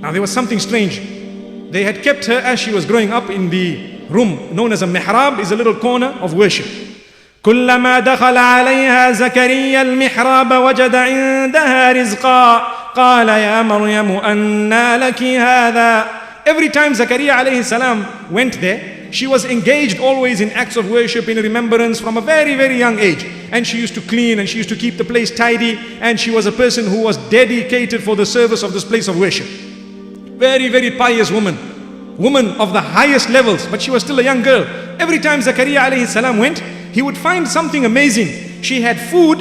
Now there was something strange. They had kept her as she was growing up in the room known as a mihrab, is a little corner of worship. كلما دخل عليها زكريا المحراب وجد عندها رزقا قال يا مريم أنى لك هذا. Every time Zakariya alayhi salam went there, she was engaged always in acts of worship, in remembrance from a very, very young age. And she used to clean and she used to keep the place tidy. And she was a person who was dedicated for the service of this place of worship. Very, very pious woman. Woman of the highest levels, but she was still a young girl. Every time Zakariya alayhi salam went, he would find something amazing. She had fruit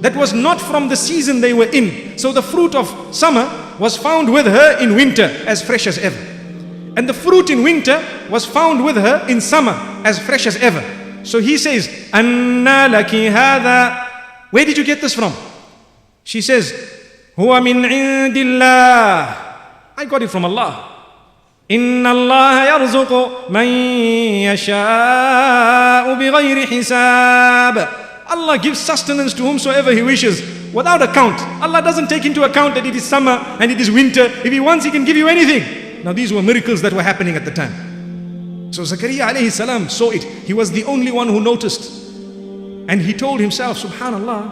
that was not from the season they were in. So the fruit of summer was found with her in winter as fresh as ever. And the fruit in winter was found with her in summer as fresh as ever. So he says, Anna laki hadha. Where did you get this from? She says, Huwa min indillah. I got it from Allah. Inna Allah yarzuqu man yasha'u bighayri hisab. Allah gives sustenance to whomsoever He wishes without account. Allah doesn't take into account that it is summer and it is winter. If He wants, He can give you anything. Now these were miracles that were happening at the time. So Zakariya alayhi salam saw it. He was the only one who noticed. And he told himself, Subhanallah,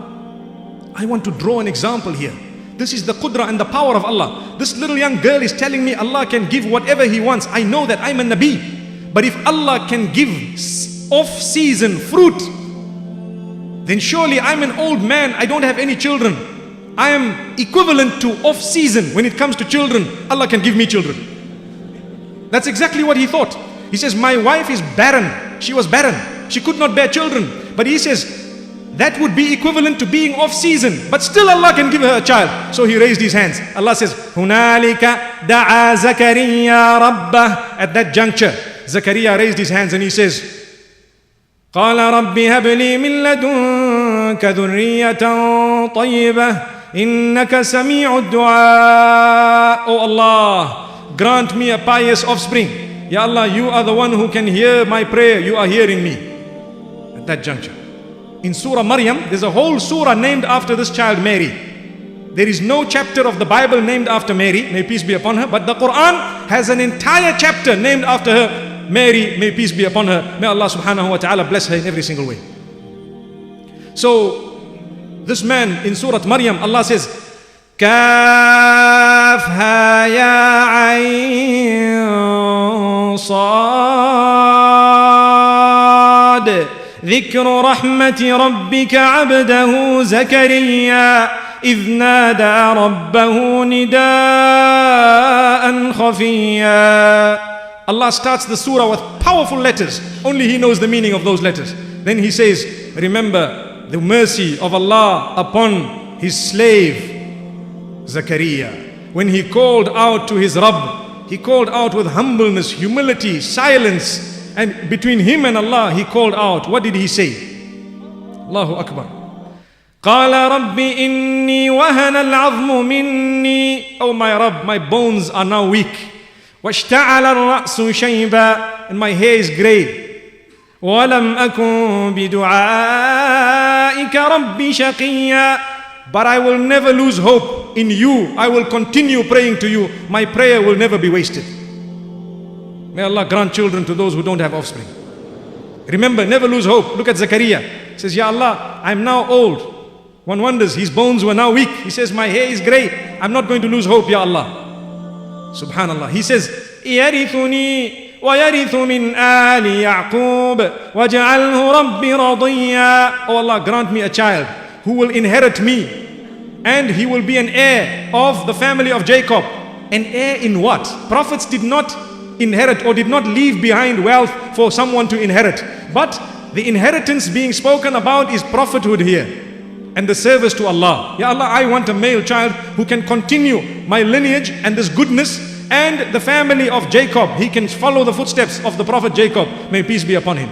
I want to draw an example here. This is the qudra and the power of Allah. This little young girl is telling me Allah can give whatever He wants. I know that I'm a Nabi. But if Allah can give off-season fruit, then surely I'm an old man. I don't have any children. I am equivalent to off-season when it comes to children. Allah can give me children. That's exactly what he thought. He says, my wife is barren. She was barren. She could not bear children. But he says, that would be equivalent to being off-season. But still Allah can give her a child. So he raised his hands. Allah says, هُنَالِكَ دَعَى زَكَرِيَّا رَبَّهُ. At that juncture, Zakariya raised his hands and he says, قال رب هب لي من لدنك ذرية طيبة إنك سميع الدعاء. Oh Allah, grant me a pious offspring. Ya Allah, you are the one who can hear my prayer. You are hearing me. At that juncture. In Surah Maryam, there's a whole surah named after this child Mary. There is no chapter of the Bible named after Mary, may peace be upon her, but the Quran has an entire chapter named after her, Mary, may peace be upon her. May Allah subhanahu wa ta'ala bless her in every single way. So, this man in Surah Maryam, Allah says, كافها يا عين صاد ذكر رحمة ربك عبده زكريا إذ نادى ربه نداء خفيا. Allah starts the surah with powerful letters. Only He knows the meaning of those letters. Then He says, remember the mercy of Allah upon His slave Zakariya. When he called out to his Rabb, he called out with humbleness, humility, silence. And between him and Allah, he called out. What did he say? Allahu Akbar. قال رب إني وهن العظم مني. Oh my Rabb, my bones are now weak. واشتعل الرأس شيبا, and my hair is grey. ولم أكن بدعائك رب شقيا. But I will never lose hope in you. I will continue praying to you. My prayer will never be wasted. May Allah grant children to those who don't have offspring. Remember, never lose hope. Look at Zakariya. He says, Ya Allah, I'm now old. One wonders, his bones were now weak. He says, my hair is grey. I'm not going to lose hope, Ya Allah. Subhanallah. He says, يَرِثُنِي وَيَرِثُ مِنْ آلِ يَعْقُوبَ وَجَعَلْهُ رَبِّ رَضِيًّا. Oh Allah, grant me a child who will inherit me, and he will be an heir of the family of Jacob. An heir in what? Prophets did not inherit or did not leave behind wealth for someone to inherit. But the inheritance being spoken about is prophethood here and the service to Allah. Ya Allah, I want a male child who can continue my lineage and this goodness and the family of Jacob. He can follow the footsteps of the Prophet Jacob. May peace be upon him.